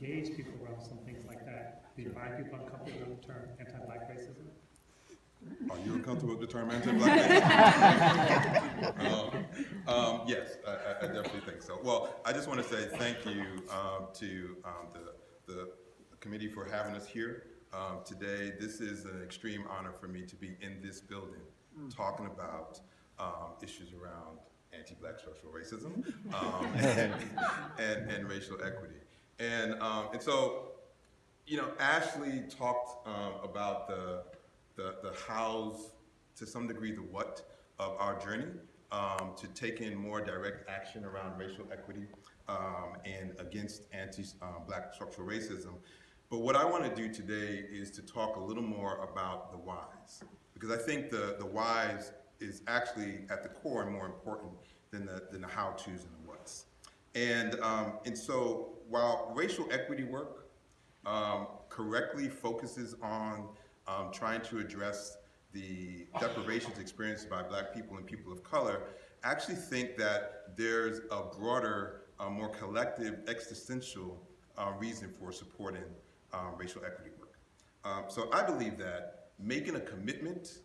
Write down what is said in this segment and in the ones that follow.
engage people around some things like that? Do you find people uncomfortable with the term anti-Black racism? Are you uncomfortable with the term anti-Black racism? Yes, I definitely think so. Well, I just want to say thank you to the committee for having us here today. This is an extreme honor for me to be in this building talking about issues around anti-Black structural racism and racial equity. And so, you know, Ashley talked about the hows, to some degree the what of our journey to take in more direct action around racial equity and against anti-Black structural racism. But what I want to do today is to talk a little more about the whys, because I think the whys is actually at the core and more important than the how-tos and the whats. And so while racial equity work correctly focuses on trying to address the deprivations experienced by Black people and people of color, I actually think that there's a broader, more collective, existential reason for supporting racial equity work. So I believe that making a commitment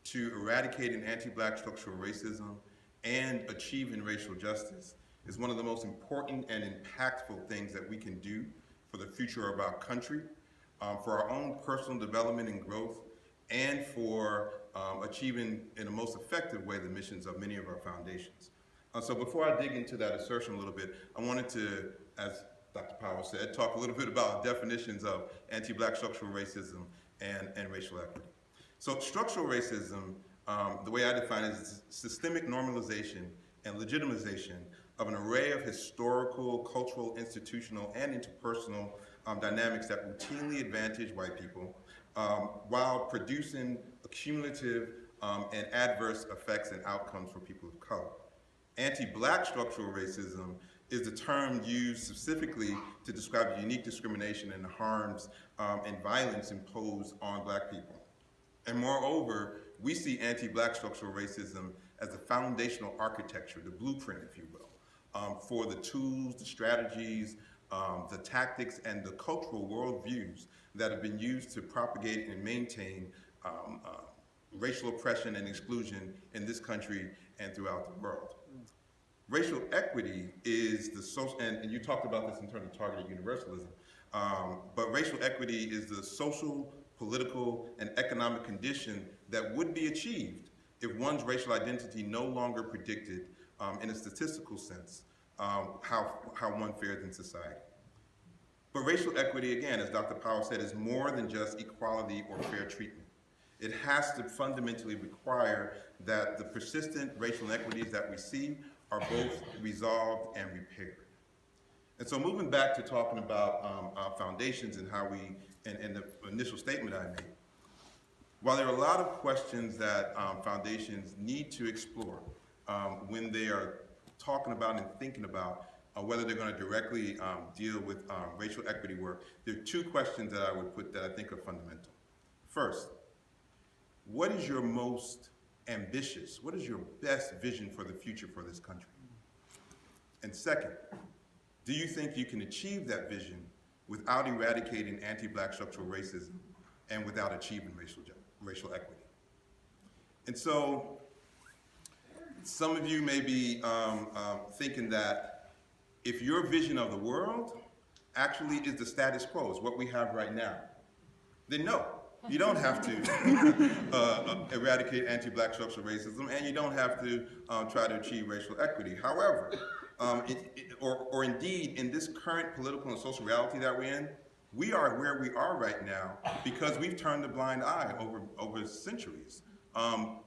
to eradicating anti-Black structural racism and achieving racial justice is one of the most important and impactful things that we can do for the future of our country, for our own personal development and growth, and for achieving in the most effective way the missions of many of our foundations. So before I dig into that assertion a little bit, I wanted to, as Dr. Powell said, talk a little bit about definitions of anti-Black structural racism and racial equity. So structural racism, the way I define it, is systemic normalization and legitimization of an array of historical, cultural, institutional, and interpersonal dynamics that routinely advantage white people while producing cumulative and adverse effects and outcomes for people of color. Anti-Black structural racism is the term used specifically to describe the unique discrimination and harms and violence imposed on Black people. And moreover, we see anti-Black structural racism as the foundational architecture, the blueprint, if you will, for the tools, the strategies, the tactics, and the cultural worldviews that have been used to propagate and maintain racial oppression and exclusion in this country and throughout the world. Racial equity is the social, and you talked about this in terms of targeted universalism, but racial equity is the social, political, and economic condition that would be achieved if one's racial identity no longer predicted, in a statistical sense, how one fares in society. But racial equity, again, as Dr. Powell said, is more than just equality or fair treatment. It has to fundamentally require that the persistent racial inequities that we see are both resolved and repaired. And so moving back to talking about our foundations and how we, and the initial statement I made, while there are a lot of questions that foundations need to explore when they are talking about and thinking about whether they're going to directly deal with racial equity work, there are two questions that I would put that I think are fundamental. First, what is your most ambitious, what is your best vision for the future for this country? And second, do you think you can achieve that vision without eradicating anti-Black structural racism and without achieving racial equity? And so, some of you may be thinking that if your vision of the world actually is the status quo, is what we have right now, then no, you don't have to eradicate anti-Black structural racism, and you don't have to try to achieve racial equity. However, or indeed, in this current political and social reality that we're in, we are where we are right now because we've turned a blind eye over centuries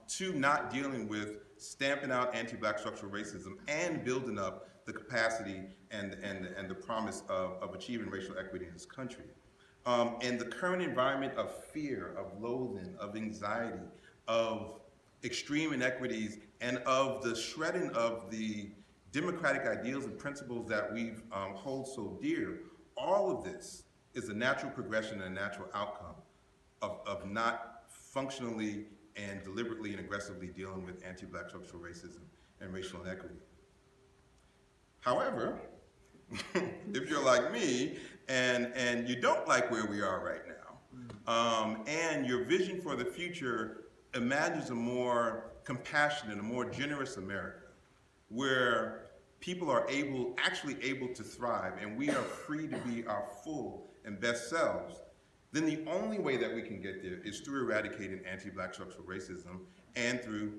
to not dealing with stamping out anti-Black structural racism and building up the capacity and the promise of achieving racial equity in this country. And the current environment of fear, of loathing, of anxiety, of extreme inequities, and of the shredding of the democratic ideals and principles that we hold so dear, all of this is a natural progression and a natural outcome of not functionally and deliberately and aggressively dealing with anti-Black structural racism and racial inequity. However, if you're like me and you don't like where we are right now, and your vision for the future imagines a more compassionate, a more generous America, where people are actually able to thrive, and we are free to be our full and best selves, then the only way that we can get there is through eradicating anti-Black structural racism and through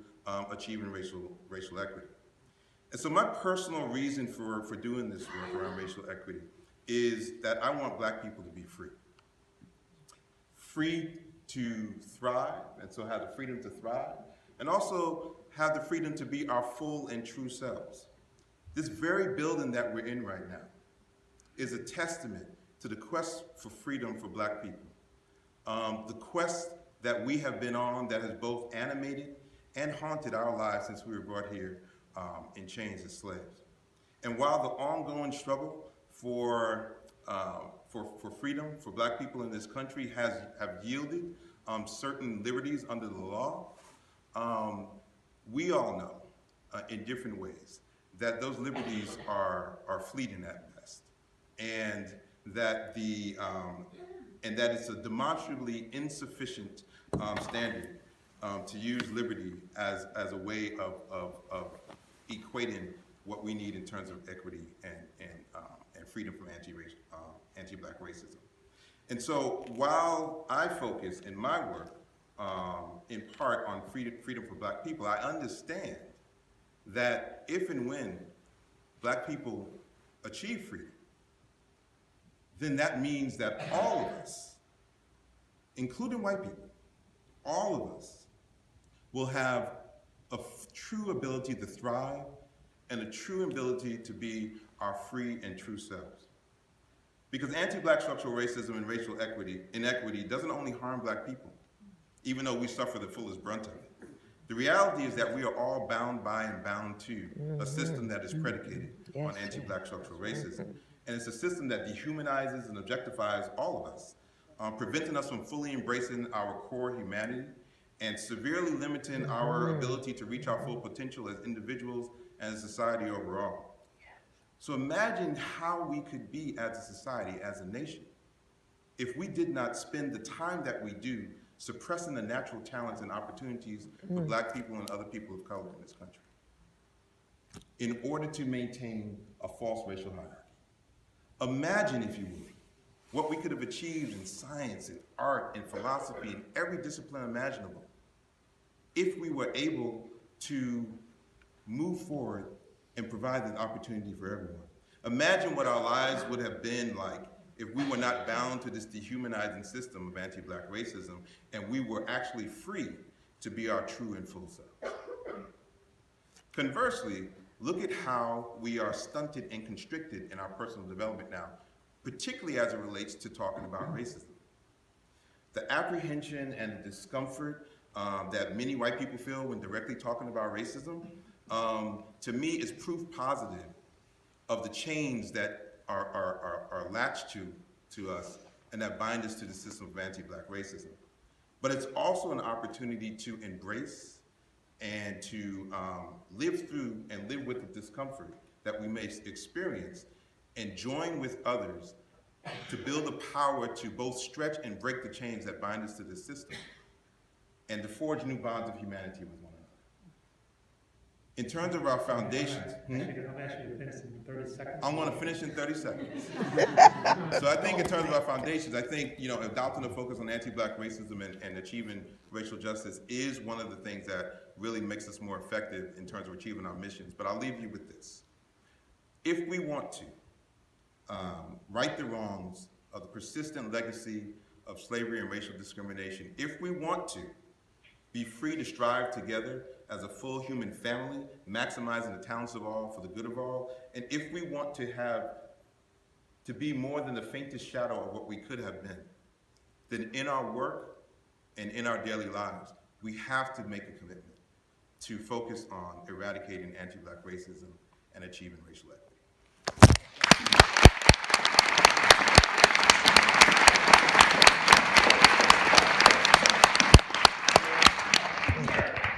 achieving racial equity. And so my personal reason for doing this work around racial equity is that I want Black people to be free. Free to thrive, and so have the freedom to thrive, and also have the freedom to be our full and true selves. This very building that we're in right now is a testament to the quest for freedom for Black people. The quest that we have been on that has both animated and haunted our lives since we were brought here in chains as slaves. And while the ongoing struggle for freedom for Black people in this country have yielded certain liberties under the law, we all know in different ways that those liberties are fleeting at best, and that it's a demonstrably insufficient standard to use liberty as a way of equating what we need in terms of equity and freedom from anti-Black racism. And so while I focus in my work in part on freedom for Black people, I understand that if and when Black people achieve freedom, then that means that all of us, including white people, all of us will have a true ability to thrive and a true ability to be our free and true selves. Because anti-Black structural racism and racial inequity doesn't only harm Black people, even though we suffer the fullest brunt of it. The reality is that we are all bound by and bound to a system that is predicated on anti-Black structural racism. And it's a system that dehumanizes and objectifies all of us, preventing us from fully embracing our core humanity and severely limiting our ability to reach our full potential as individuals and as a society overall. So imagine how we could be as a society, as a nation, if we did not spend the time that we do suppressing the natural talents and opportunities for Black people and other people of color in this country in order to maintain a false racial hierarchy. Imagine, if you would, what we could have achieved in science and art and philosophy and every discipline imaginable if we were able to move forward and provide an opportunity for everyone. Imagine what our lives would have been like if we were not bound to this dehumanizing system of anti-Black racism and we were actually free to be our true and full selves. Conversely, look at how we are stunted and constricted in our personal development now, particularly as it relates to talking about racism. The apprehension and the discomfort that many white people feel when directly talking about racism, to me is proof positive of the chains that are latched to us and that bind us to the system of anti-Black racism. But it's also an opportunity to embrace and to live through and live with the discomfort that we may experience and join with others to build the power to both stretch and break the chains that bind us to this system and to forge new bonds of humanity with one another. In terms of our foundations, I'm actually finish in 30 seconds. I'm going to finish in 30 seconds. So I think in terms of our foundations, I think, adopting a focus on anti-Black racism and achieving racial justice is one of the things that really makes us more effective in terms of achieving our missions. But I'll leave you with this. If we want to right the wrongs of the persistent legacy of slavery and racial discrimination, if we want to be free to strive together as a full human family, maximizing the talents of all for the good of all, and if we want to be more than the faintest shadow of what we could have been, then in our work and in our daily lives, we have to make a commitment to focus on eradicating anti-Black racism and achieving racial equity.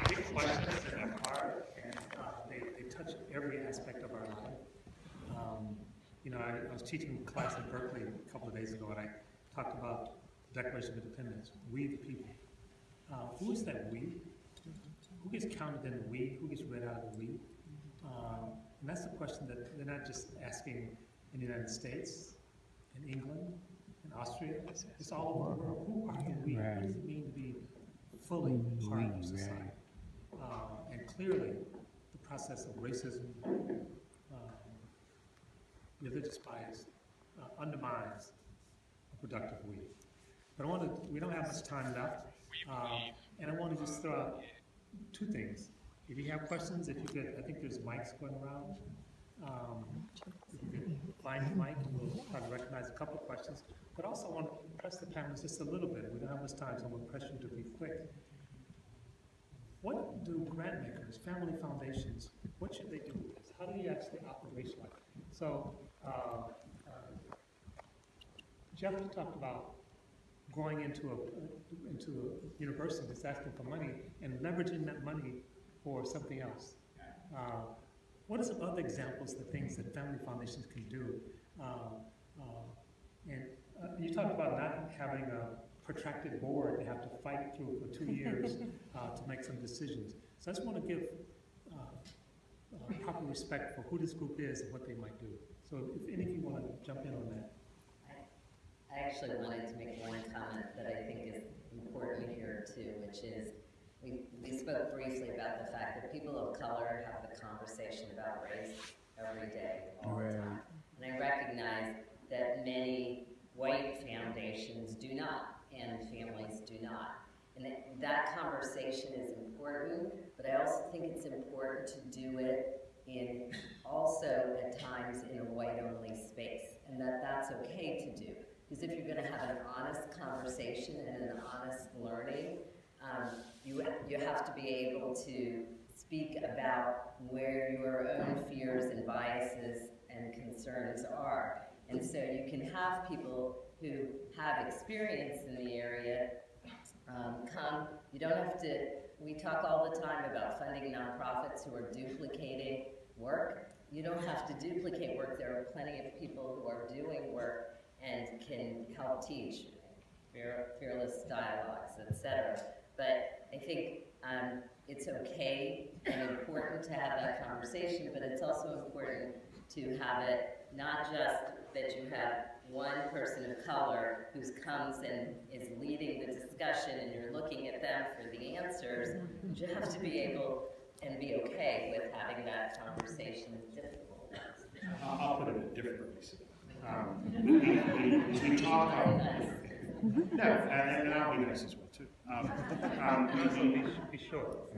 Big questions that are hard, and they touch every aspect of our life. I was teaching a class in Berkeley a couple of of days ago, and I talked about Declaration of Independence, we the people. Who is that we? Who gets counted in the we? Who gets read out of the we? And that's the question that they're not just asking in the United States, in England, in Austria, it's all over the world. Who are the we? What does it mean to be fully part of society? And clearly, the process of racism, religious bias, undermines a productive we. But we don't have much time left, and I want to just throw out two things. If you have questions, if you could, I think there's mics going around. If you could find the mic, and we'll try to recognize a couple of questions. But also, I want to press the panelists just a little bit. We don't have much time, so I'm going to press you to be quick. What do grant makers, family foundations, what should they do with this? How do you actually operationalize it? So, Jeff, you talked about going into a university that's asking for money and leveraging that money for something else. What are some other examples of things that family foundations can do? And you talked about not having a protracted board they have to fight through for 2 years to make some decisions. So I just want to give proper respect for who this group is and what they might do. So if any of you want to jump in on that. I actually wanted to make one comment that I think is important here too, which is we spoke briefly about the fact that people of color have the conversation about race every day, all the time. And I recognize that many white foundations do not, and families do not. And that conversation is important, but I also think it's important to do it in also at times in a white-only space, and that's okay to do. Because if you're going to have an honest conversation and an honest learning, you have to be able to speak about where your own fears and biases and concerns are. And so you can have people who have experience in the area come. You don't have to, we talk all the time about funding nonprofits who are duplicating work. You don't have to duplicate work. There are plenty of people who are doing work and can help teach, fearless dialogues, etc. But I think it's okay and important to have that conversation, but it's also important to have it not just that you have one person of color who comes and is leading the discussion and you're looking at them for the answers. You have to be able and be okay with having that conversation. It's difficult. I'll put it differently. We talk no, and I'll be nice as well too. Be short.